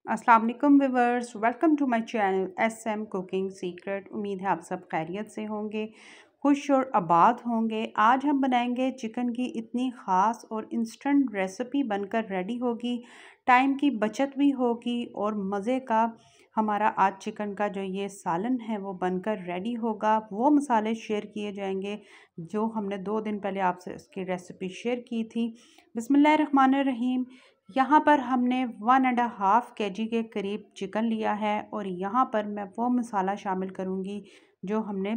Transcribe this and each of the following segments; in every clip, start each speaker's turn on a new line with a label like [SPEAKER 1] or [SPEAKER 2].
[SPEAKER 1] अस्सलाम वालेकुम viewers, welcome to my channel SM cooking secret. उम्मीद है आप सब खैरियत से होंगे, खुश और आबाद होंगे। आज हम बनाएंगे चिकन की इतनी ख़ास और इंस्टेंट रेसिपी बनकर रेडी होगी। टाइम की बचत भी होगी और मज़े का हमारा आज चिकन का जो ये सालन है वो बनकर रेडी होगा। वो मसाले शेयर किए जाएंगे जो हमने 2 दिन पहले आपसे इसकी रेसिपी शेयर की थी। बिस्मिल्लाहिर्रहमानिर्रहीम। यहाँ पर हमने 1.5 kg के करीब चिकन लिया है और यहाँ पर मैं वो मसाला शामिल करूँगी जो हमने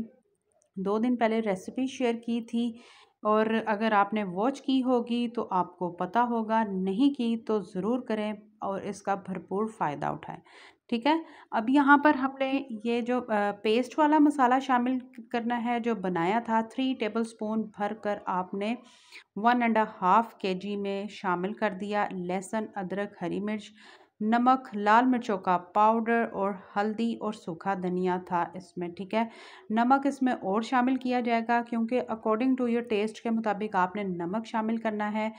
[SPEAKER 1] 2 दिन पहले रेसिपी शेयर की थी। और अगर आपने वॉच की होगी तो आपको पता होगा, नहीं की तो ज़रूर करें और इसका भरपूर फ़ायदा उठाएं। ठीक है। अब यहाँ पर हमने ये जो पेस्ट वाला मसाला शामिल करना है जो बनाया था, 3 टेबलस्पून भर कर आपने 1.5 kg में शामिल कर दिया। लहसुन, अदरक, हरी मिर्च, नमक, लाल मिर्चों का पाउडर और हल्दी और सूखा धनिया था इसमें। ठीक है। नमक इसमें और शामिल किया जाएगा क्योंकि अकॉर्डिंग टू योर टेस्ट के मुताबिक आपने नमक शामिल करना है।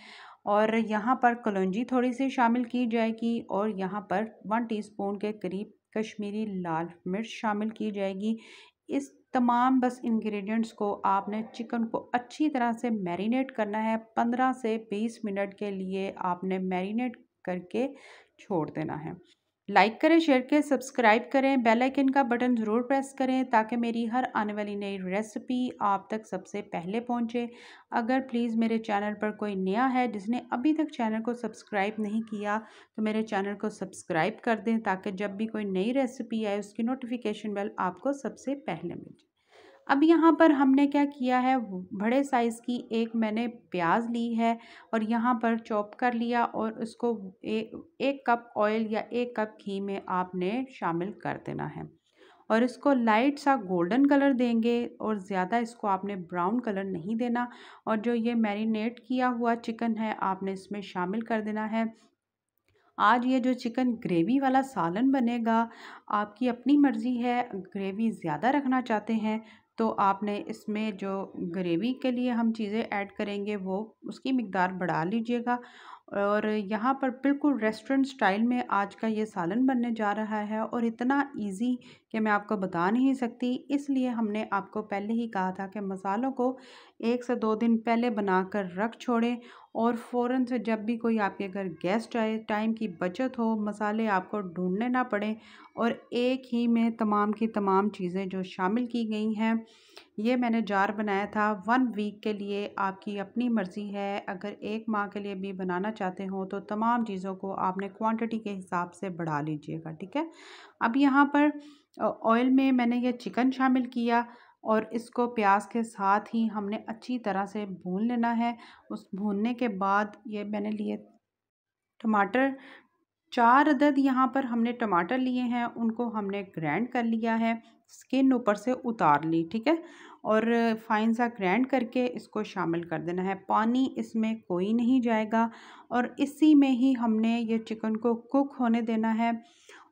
[SPEAKER 1] और यहाँ पर कलौंजी थोड़ी सी शामिल की जाएगी और यहाँ पर 1 टीस्पून के करीब कश्मीरी लाल मिर्च शामिल की जाएगी। इस तमाम बस इंग्रेडिएंट्स को आपने चिकन को अच्छी तरह से मैरिनेट करना है। 15 से 20 मिनट के लिए आपने मैरिनेट करके छोड़ देना है। लाइक करें, शेयर करें, सब्सक्राइब करें, बेल आइकन का बटन ज़रूर प्रेस करें ताकि मेरी हर आने वाली नई रेसिपी आप तक सबसे पहले पहुंचे। अगर प्लीज़ मेरे चैनल पर कोई नया है जिसने अभी तक चैनल को सब्सक्राइब नहीं किया तो मेरे चैनल को सब्सक्राइब कर दें ताकि जब भी कोई नई रेसिपी आए उसकी नोटिफिकेशन बेल आपको सबसे पहले मिल जाए। अब यहाँ पर हमने क्या किया है, बड़े साइज़ की एक मैंने प्याज ली है और यहाँ पर चॉप कर लिया और उसको एक कप ऑयल या 1 कप घी में आपने शामिल कर देना है और इसको लाइट सा गोल्डन कलर देंगे और ज़्यादा इसको आपने ब्राउन कलर नहीं देना। और जो ये मैरिनेट किया हुआ चिकन है आपने इसमें शामिल कर देना है। आज ये जो चिकन ग्रेवी वाला सालन बनेगा, आपकी अपनी मर्ज़ी है, ग्रेवी ज़्यादा रखना चाहते हैं तो आपने इसमें जो ग्रेवी के लिए हम चीज़ें ऐड करेंगे वो उसकी मिक़दार बढ़ा लीजिएगा। और यहाँ पर बिल्कुल रेस्टोरेंट स्टाइल में आज का ये सालन बनने जा रहा है और इतना ईज़ी कि मैं आपको बता नहीं सकती। इसलिए हमने आपको पहले ही कहा था कि मसालों को 1 से 2 दिन पहले बनाकर रख छोड़ें और फ़ौरन से जब भी कोई आपके घर गेस्ट आए, टाइम की बचत हो, मसाले आपको ढूँढने ना पड़े और एक ही में तमाम की तमाम चीज़ें जो शामिल की गई हैं। ये मैंने जार बनाया था 1 वीक के लिए, आपकी अपनी मर्ज़ी है। अगर 1 माह के लिए भी बनाना चाहते हो तो तमाम चीज़ों को आपने क्वांटिटी के हिसाब से बढ़ा लीजिएगा। ठीक है। अब यहाँ पर ऑयल में मैंने ये चिकन शामिल किया और इसको प्याज के साथ ही हमने अच्छी तरह से भून लेना है। उस भूनने के बाद ये मैंने लिए टमाटर, 4 अदद यहाँ पर हमने टमाटर लिए हैं, उनको हमने ग्राइंड कर लिया है, स्किन ऊपर से उतार ली। ठीक है। और फाइन सा ग्राइंड करके इसको शामिल कर देना है। पानी इसमें कोई नहीं जाएगा और इसी में ही हमने ये चिकन को कुक होने देना है।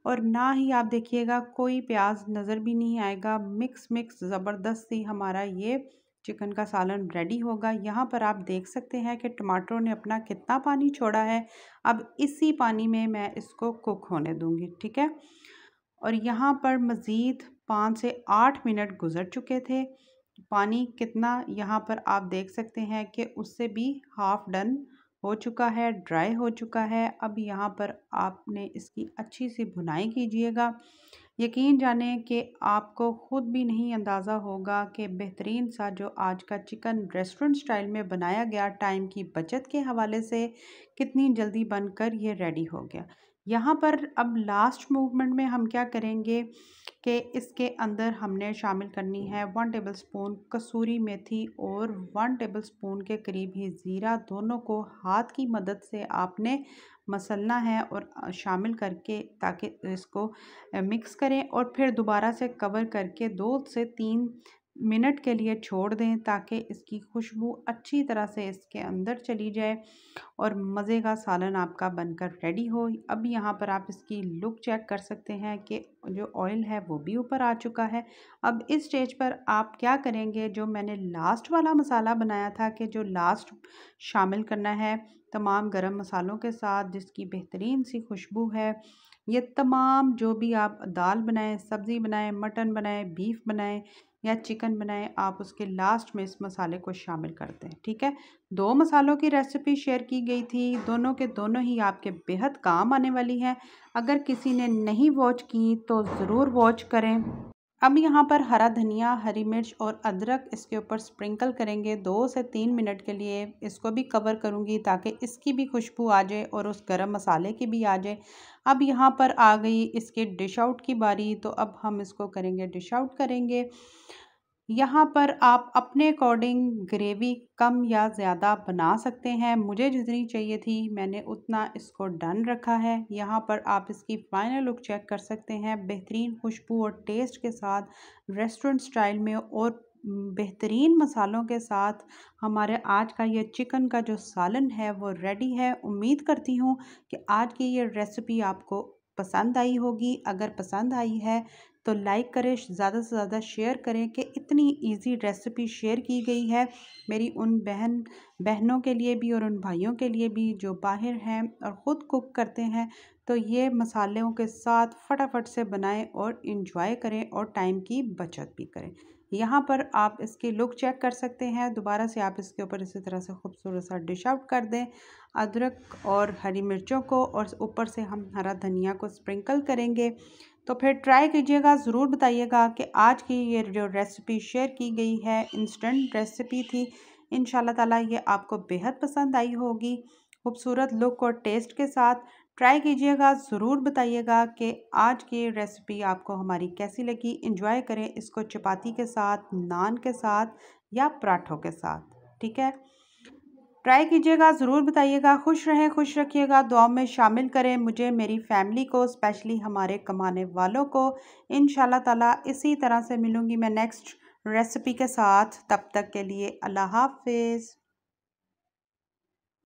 [SPEAKER 1] और ना ही आप देखिएगा कोई प्याज नज़र भी नहीं आएगा। मिक्स मिक्स ज़बरदस्त सी हमारा ये चिकन का सालन रेडी होगा। यहाँ पर आप देख सकते हैं कि टमाटरों ने अपना कितना पानी छोड़ा है। अब इसी पानी में मैं इसको कुक होने दूंगी। ठीक है। और यहाँ पर मज़ीद 5 से 8 मिनट गुजर चुके थे। पानी कितना यहाँ पर आप देख सकते हैं कि उससे भी हाफ डन हो चुका है, ड्राई हो चुका है। अब यहाँ पर आपने इसकी अच्छी सी भुनाई कीजिएगा। यकीन जाने कि आपको ख़ुद भी नहीं अंदाज़ा होगा कि बेहतरीन सा जो आज का चिकन रेस्टोरेंट स्टाइल में बनाया गया, टाइम की बचत के हवाले से कितनी जल्दी बनकर ये रेडी हो गया। यहाँ पर अब लास्ट मूवमेंट में हम क्या करेंगे कि इसके अंदर हमने शामिल करनी है 1 टेबलस्पून कसूरी मेथी और 1 टेबलस्पून के करीब ही ज़ीरा। दोनों को हाथ की मदद से आपने मसलना है और शामिल करके ताकि इसको मिक्स करें और फिर दोबारा से कवर करके 2 से 3 मिनट के लिए छोड़ दें ताकि इसकी खुशबू अच्छी तरह से इसके अंदर चली जाए और मज़े का सालन आपका बनकर रेडी हो। अब यहाँ पर आप इसकी लुक चेक कर सकते हैं कि जो ऑयल है वो भी ऊपर आ चुका है। अब इस स्टेज पर आप क्या करेंगे, जो मैंने लास्ट वाला मसाला बनाया था कि जो लास्ट शामिल करना है तमाम गरम मसालों के साथ जिसकी बेहतरीन सी खुशबू है। ये तमाम जो भी आप दाल बनाएं, सब्ज़ी बनाएं, मटन बनाएं, बीफ बनाएं या चिकन बनाएं, आप उसके लास्ट में इस मसाले को शामिल करते हैं। ठीक है, 2 मसालों की रेसिपी शेयर की गई थी, दोनों के दोनों ही आपके बेहद काम आने वाली हैं। अगर किसी ने नहीं वॉच की तो ज़रूर वॉच करें। अब यहाँ पर हरा धनिया, हरी मिर्च और अदरक इसके ऊपर स्प्रिंकल करेंगे। 2 से 3 मिनट के लिए इसको भी कवर करूँगी ताकि इसकी भी खुशबू आ जाए और उस गरम मसाले की भी आ जाए। अब यहाँ पर आ गई इसके डिश आउट की बारी, तो अब हम इसको करेंगे, डिश आउट करेंगे। यहाँ पर आप अपने अकॉर्डिंग ग्रेवी कम या ज़्यादा बना सकते हैं। मुझे जितनी चाहिए थी मैंने उतना इसको डन रखा है। यहाँ पर आप इसकी फ़ाइनल लुक चेक कर सकते हैं, बेहतरीन खुशबू और टेस्ट के साथ रेस्टोरेंट स्टाइल में और बेहतरीन मसालों के साथ हमारे आज का ये चिकन का जो सालन है वो रेडी है। उम्मीद करती हूँ कि आज की ये रेसिपी आपको पसंद आई होगी। अगर पसंद आई है तो लाइक करें, ज़्यादा से ज़्यादा शेयर करें कि इतनी इजी रेसिपी शेयर की गई है मेरी उन बहनों के लिए भी और उन भाइयों के लिए भी जो बाहर हैं और ख़ुद कुक करते हैं। तो ये मसालों के साथ फटाफट से बनाएं और इंजॉय करें और टाइम की बचत भी करें। यहाँ पर आप इसकी लुक चेक कर सकते हैं। दोबारा से आप इसके ऊपर इसी तरह से खूबसूरत सा डिश आउट कर दें अदरक और हरी मिर्चों को, और ऊपर से हम हरा धनिया को स्प्रिंकल करेंगे। तो फिर ट्राई कीजिएगा, ज़रूर बताइएगा कि आज की ये जो रेसिपी शेयर की गई है इंस्टेंट रेसिपी थी। इंशाल्लाह ताला ये आपको बेहद पसंद आई होगी, खूबसूरत लुक और टेस्ट के साथ। ट्राई कीजिएगा, ज़रूर बताइएगा कि आज की रेसिपी आपको हमारी कैसी लगी। एंजॉय करें इसको चपाती के साथ, नान के साथ या पराठों के साथ। ठीक है, ट्राई कीजिएगा, ज़रूर बताइएगा। खुश रहें, खुश रखिएगा, दुआ में शामिल करें मुझे, मेरी फैमिली को, स्पेशली हमारे कमाने वालों को। इंशाल्लाह ताला इसी तरह से मिलूँगी मैं नेक्स्ट रेसिपी के साथ। तब तक के लिए अल्लाह हाफ़िज़।